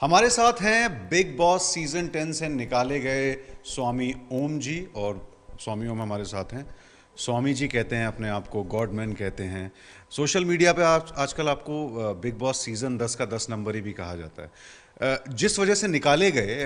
हमारे साथ हैं बिग बॉस सीजन 10 से निकाले गए स्वामी ओम जी। और स्वामी ओम हमारे साथ हैं। स्वामी जी कहते हैं अपने आप को, गॉडमैन कहते हैं। सोशल मीडिया पे आजकल आपको बिग बॉस सीजन 10 का 10 नंबर ही भी कहा जाता है। जिस वजह से निकाले गए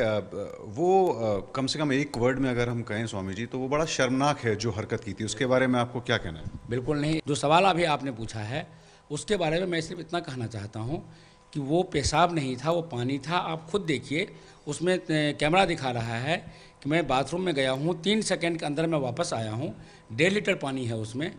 वो कम से कम एक वर्ड में अगर हम कहें स्वामी जी, तो वो बड़ा शर्मनाक है जो हरकत की थी। उसके बारे में आपको क्या कहना है? बिल्कुल नहीं। जो सवाल अभी आपने पूछा है उसके बारे में मैं सिर्फ इतना कहना चाहता हूँ कि वो पेशाब नहीं था, वो पानी था। आप खुद देखिए, उसमें कैमरा दिखा रहा है कि मैं बाथरूम में गया हूँ, 3 सेकंड के अंदर मैं वापस आया हूँ। 1.5 लीटर पानी है उसमें।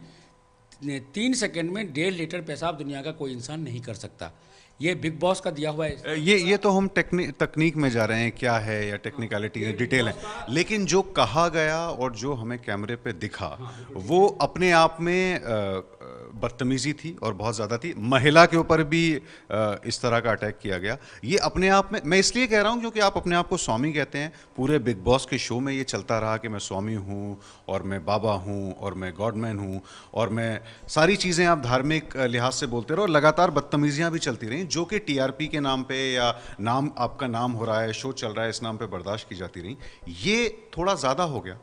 3 सेकंड में 1.5 लीटर पेशाब दुनिया का कोई इंसान नहीं कर सकता। ये बिग बॉस का दिया हुआ है। ये तो हम तकनीक में जा रहे हैं, क्या है या टेक्निकलिटी है, डिटेल है। लेकिन जो कहा गया और जो हमें कैमरे पे दिखा वो अपने आप में बदतमीजी थी और बहुत ज़्यादा थी। महिला के ऊपर भी इस तरह का अटैक किया गया। ये अपने आप में, मैं इसलिए कह रहा हूँ क्योंकि आप अपने आप को स्वामी कहते हैं। पूरे बिग बॉस के शो में ये चलता रहा कि मैं स्वामी हूँ और मैं बाबा हूँ और मैं गॉडमैन हूँ और मैं सारी चीज़ें आप धार्मिक लिहाज से बोलते रहो। लगातार बदतमीजियाँ भी चलती रहीं जो कि टीआरपी के नाम पे या नाम, आपका नाम हो रहा है, शो चल रहा है, इस नाम पे बर्दाश्त की जाती रहीं। ये थोड़ा ज़्यादा हो गया,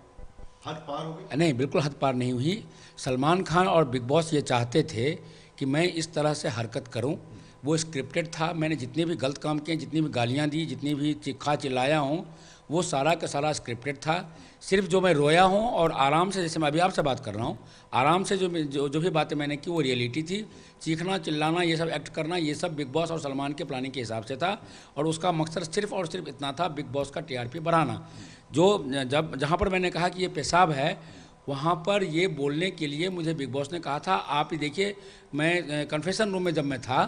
हद पार हो गई। नहीं, बिल्कुल हद पार नहीं हुई। सलमान खान और बिग बॉस ये चाहते थे कि मैं इस तरह से हरकत करूं। वो स्क्रिप्टेड था। मैंने जितने भी गलत काम किए, जितनी भी गालियां दी, जितनी भी चिखा चिल्लाया हूं, वो सारा का सारा स्क्रिप्टेड था। सिर्फ जो मैं रोया हूं और आराम से, जैसे मैं अभी आपसे बात कर रहा हूं, आराम से जो भी बातें मैंने की वो रियलिटी थी। चीखना चिल्लाना, ये सब एक्ट करना, ये सब बिग बॉस और सलमान के प्लानिंग के हिसाब से था। और उसका मकसद सिर्फ और सिर्फ इतना था, बिग बॉस का टीआरपी बढ़ाना। जहाँ पर मैंने कहा कि ये पेशाब है, वहाँ पर ये बोलने के लिए मुझे बिग बॉस ने कहा था। आप ही देखिए, मैं कन्फेशन रूम में जब मैं था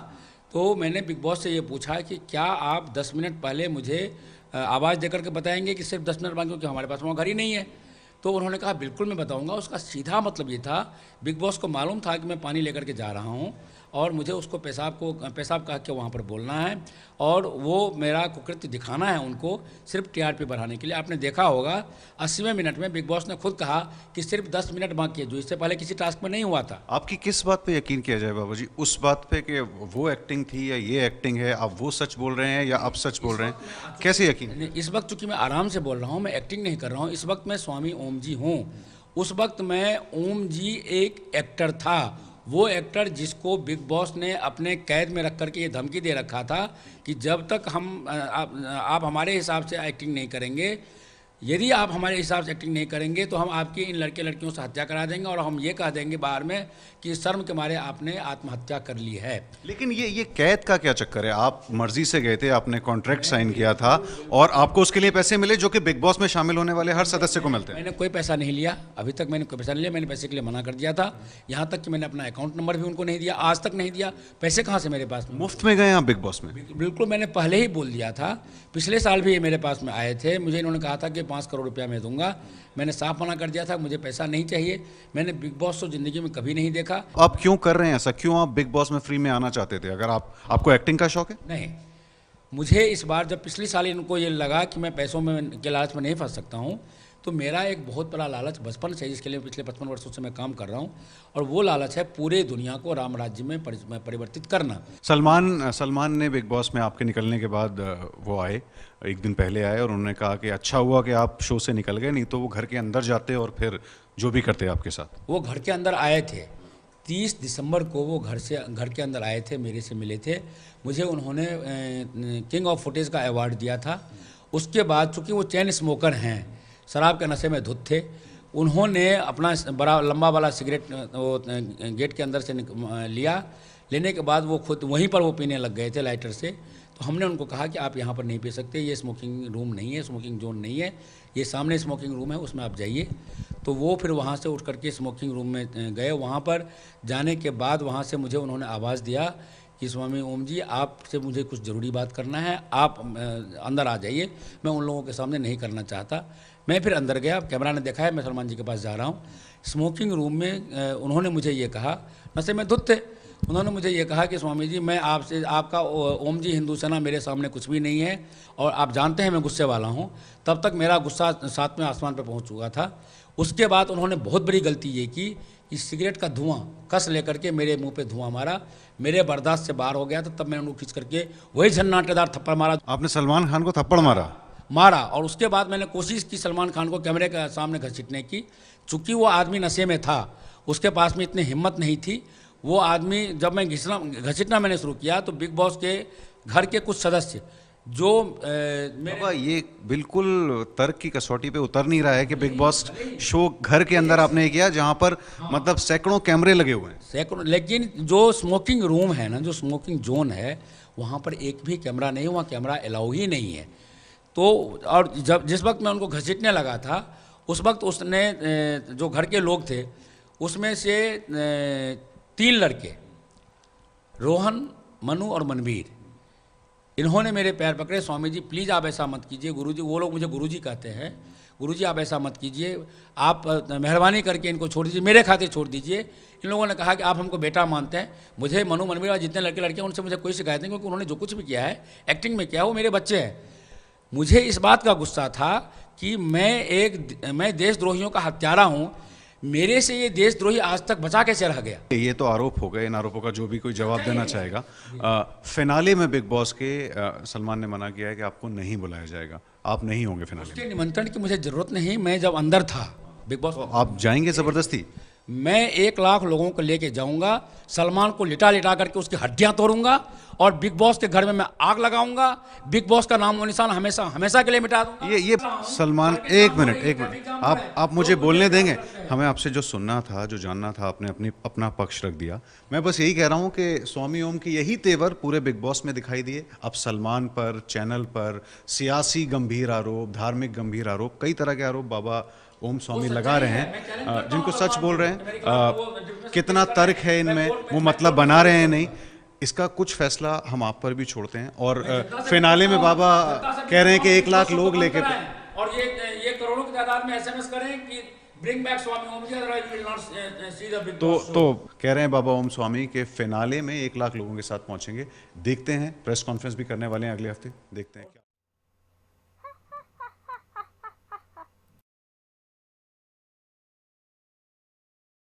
तो मैंने बिग बॉस से ये पूछा कि क्या आप 10 मिनट पहले मुझे आवाज़ देकर के बताएंगे कि सिर्फ 10 मिनट बाद, क्योंकि हमारे पास वहाँ घर ही नहीं है। तो उन्होंने कहा बिल्कुल मैं बताऊंगा। उसका सीधा मतलब ये था, बिग बॉस को मालूम था कि मैं पानी लेकर के जा रहा हूँ और मुझे उसको पेशाब कह के वहाँ पर बोलना है और वो मेरा कुकृत्य दिखाना है उनको, सिर्फ टीआरपी बढ़ाने के लिए। आपने देखा होगा 80वें मिनट में बिग बॉस ने खुद कहा कि सिर्फ 10 मिनट बाकी है, जो इससे पहले किसी टास्क में नहीं हुआ था। आपकी किस बात पे यकीन किया जाए बाबा जी? उस बात पे कि वो एक्टिंग थी या ये एक्टिंग है? आप वो सच बोल रहे हैं या आप सच बोल रहे हैं? कैसे यकीन? इस वक्त चूंकि मैं आराम से बोल रहा हूँ, मैं एक्टिंग नहीं कर रहा हूँ। इस वक्त मैं स्वामी ओम जी हूँ। उस वक्त मैं ओम जी एक एक्टर था। वो एक्टर जिसको बिग बॉस ने अपने कैद में रख करके ये धमकी दे रखा था कि जब तक आप हमारे हिसाब से एक्टिंग नहीं करेंगे, यदि आप हमारे हिसाब से एक्टिंग नहीं करेंगे तो हम आपकी इन लड़के लड़कियों से हत्या करा देंगे और हम ये कह देंगे बाहर में कि शर्म के मारे आपने आत्महत्या कर ली है। लेकिन ये कैद का क्या चक्कर है? आप मर्जी से गए थे, आपने कॉन्ट्रैक्ट साइन किया था और आपको उसके लिए पैसे मिले जो कि बिग बॉस में शामिल होने वाले हर सदस्य को मिलते हैं। मैंने कोई पैसा नहीं लिया, अभी तक मैंने कोई पैसा नहीं लिया। मैंने पैसे के लिए मना कर दिया था। यहाँ तक कि मैंने अपना अकाउंट नंबर भी उनको नहीं दिया, आज तक नहीं दिया। पैसे कहाँ से मेरे पास में? मुफ्त में गए आप बिग बॉस में? बिल्कुल, मैंने पहले ही बोल दिया था। पिछले साल भी ये मेरे पास में आए थे, मुझे इन्होंने कहा था कि 5 करोड़ रुपया मैं दूंगा। मैंने साफ मना कर दिया था, मुझे पैसा नहीं चाहिए। मैंने बिग बॉस तो जिंदगी में कभी नहीं देखा। आप क्यों कर रहे हैं ऐसा? क्यों आप बिग बॉस में फ्री में आना चाहते थे? अगर आपको एक्टिंग का शौक है? नहीं, मुझे इस बार जब पिछली साल इनको ये लगा कि मैं पैसों में के लालच में नहीं फंस सकता हूँ, तो मेरा एक बहुत बड़ा लालच बचपन से, जिसके लिए पिछले 55 वर्षों से मैं काम कर रहा हूँ, और वो लालच है पूरे दुनिया को राम राज्य में परिवर्तित करना। सलमान ने बिग बॉस में आपके निकलने के बाद वो आए, एक दिन पहले आए और उन्होंने कहा कि अच्छा हुआ कि आप शो से निकल गए, नहीं तो वो घर के अंदर जाते और फिर जो भी करते आपके साथ। वो घर के अंदर आए थे 30 दिसंबर को। वो घर के अंदर आए थे, मेरे से मिले थे। मुझे उन्होंने किंग ऑफ फुटेज का अवार्ड दिया था। उसके बाद चूँकि वो चैन स्मोकर हैं, शराब के नशे में धुत थे, उन्होंने अपना बड़ा लंबा वाला सिगरेट वो गेट के अंदर से लिया। लेने के बाद वो खुद वहीं पर वो पीने लग गए थे लाइटर से। तो हमने उनको कहा कि आप यहाँ पर नहीं पी सकते, ये स्मोकिंग रूम नहीं है, स्मोकिंग जोन नहीं है, ये सामने स्मोकिंग रूम है, उसमें आप जाइए। तो वो फिर वहाँ से उठ करके स्मोकिंग रूम में गए। वहाँ पर जाने के बाद वहाँ से मुझे उन्होंने आवाज़ दिया कि स्वामी ओम जी, आपसे मुझे कुछ ज़रूरी बात करना है, आप अंदर आ जाइए। मैं उन लोगों के सामने नहीं करना चाहता। मैं फिर अंदर गया, कैमरा ने देखा है मैं सलमान जी के पास जा रहा हूँ। स्मोकिंग रूम में उन्होंने मुझे ये कहा, नशे में धुत थे, उन्होंने मुझे ये कहा कि स्वामी जी, मैं आपसे, आपका ओम जी हिंदू सेना मेरे सामने कुछ भी नहीं है और आप जानते हैं मैं गुस्से वाला हूँ। तब तक मेरा गुस्सा 7वें आसमान पर पहुँच चुका था। उसके बाद उन्होंने बहुत बड़ी गलती ये की कि सिगरेट का धुआं कस लेकर के मेरे मुंह पे धुआं मारा, मेरे बर्दाश्त से बाहर हो गया। तो तब मैंने उनको खींच करके वही झन्नाटेदार थप्पड़ मारा। आपने सलमान खान को थप्पड़ मारा? और उसके बाद मैंने कोशिश की सलमान खान को कैमरे के सामने घसीटने की। चूंकि वो आदमी नशे में था, उसके पास में इतनी हिम्मत नहीं थी। वो आदमी, जब मैं घसीटना मैंने शुरू किया तो बिग बॉस के घर के कुछ सदस्य जो बाबा, ये बिल्कुल तर्क की कसौटी पे उतर नहीं रहा है कि बिग बॉस शो घर के अंदर आपने किया, जहां पर मतलब सैकड़ों कैमरे लगे हुए हैं। सैकड़ों, लेकिन जो स्मोकिंग रूम है ना, जो स्मोकिंग जोन है, वहाँ पर एक भी कैमरा नहीं, वहाँ कैमरा अलाउ ही नहीं है। तो और जिस वक्त मैं उनको घसीटने लगा था, उस वक्त उसने जो घर के लोग थे उसमें से 3 लड़के, रोहन, मनु और मनवीर, इन्होंने मेरे पैर पकड़े। स्वामी जी प्लीज़ आप ऐसा मत कीजिए। गुरुजी, वो लोग मुझे गुरुजी कहते हैं, गुरुजी आप ऐसा मत कीजिए, आप मेहरबानी करके इनको छोड़ दीजिए, मेरे खातिर छोड़ दीजिए। इन लोगों ने कहा कि आप हमको बेटा मानते हैं। मुझे मनु, मनवीर और जितने लड़के लड़के हैं उनसे मुझे कोई शिकायत नहीं, क्योंकि उन्होंने जो कुछ भी किया है एक्टिंग में किया है, वो मेरे बच्चे हैं। मुझे इस बात का गुस्सा था कि मैं देशद्रोहियों का हत्यारा हूँ। मेरे से ये देशद्रोही आज तक बचा कैसे रह गया? ये तो आरोप हो गए, इन आरोपों का जो भी कोई जवाब देना चाहेगा। फिनाले में बिग बॉस के सलमान ने मना किया है कि आपको नहीं बुलाया जाएगा, आप नहीं होंगे फिनाले में। उसके निमंत्रण की मुझे जरूरत नहीं। मैं जब अंदर था बिग बॉस, तो आप जाएंगे जबरदस्ती? मैं 1 लाख लोगों को लेके जाऊंगा, सलमान को लिटा लिटा करके उसकी हड्डियां तोड़ूंगा और बिग बॉस के घर में मैं आग लगाऊंगा। बिग बॉस का नाम और निशान हमेशा हमेशा के लिए मिटा दूंगा। ये सलमान, एक मिनट, आप मुझे बोलने देंगे? हमें आपसे जो सुनना था, जो जानना था, आपने अपना पक्ष रख दिया। मैं बस यही कह रहा हूँ कि स्वामी ओम की यही तेवर पूरे बिग बॉस में दिखाई दिए। अब सलमान पर, चैनल पर सियासी गंभीर आरोप, धार्मिक गंभीर आरोप, कई तरह के आरोप बाबा ओम स्वामी लगा रहे हैं, जिनको सच बोल रहे हैं। कितना तर्क है इनमें, वो मतलब बना रहे हैं नहीं, इसका कुछ फैसला हम आप पर भी छोड़ते हैं। और फिनाले में बाबा कह रहे हैं कि 1 लाख लोग लेके, और ये करोड़ों की तादाद में SMS करें कि bring back Swami Om ji, otherwise we will not see the Bigg Boss. तो कह रहे हैं बाबा ओम स्वामी के फिनाले में 1 लाख लोगों के साथ पहुंचेंगे। देखते हैं, प्रेस कॉन्फ्रेंस भी करने वाले हैं अगले हफ्ते, देखते हैं क्या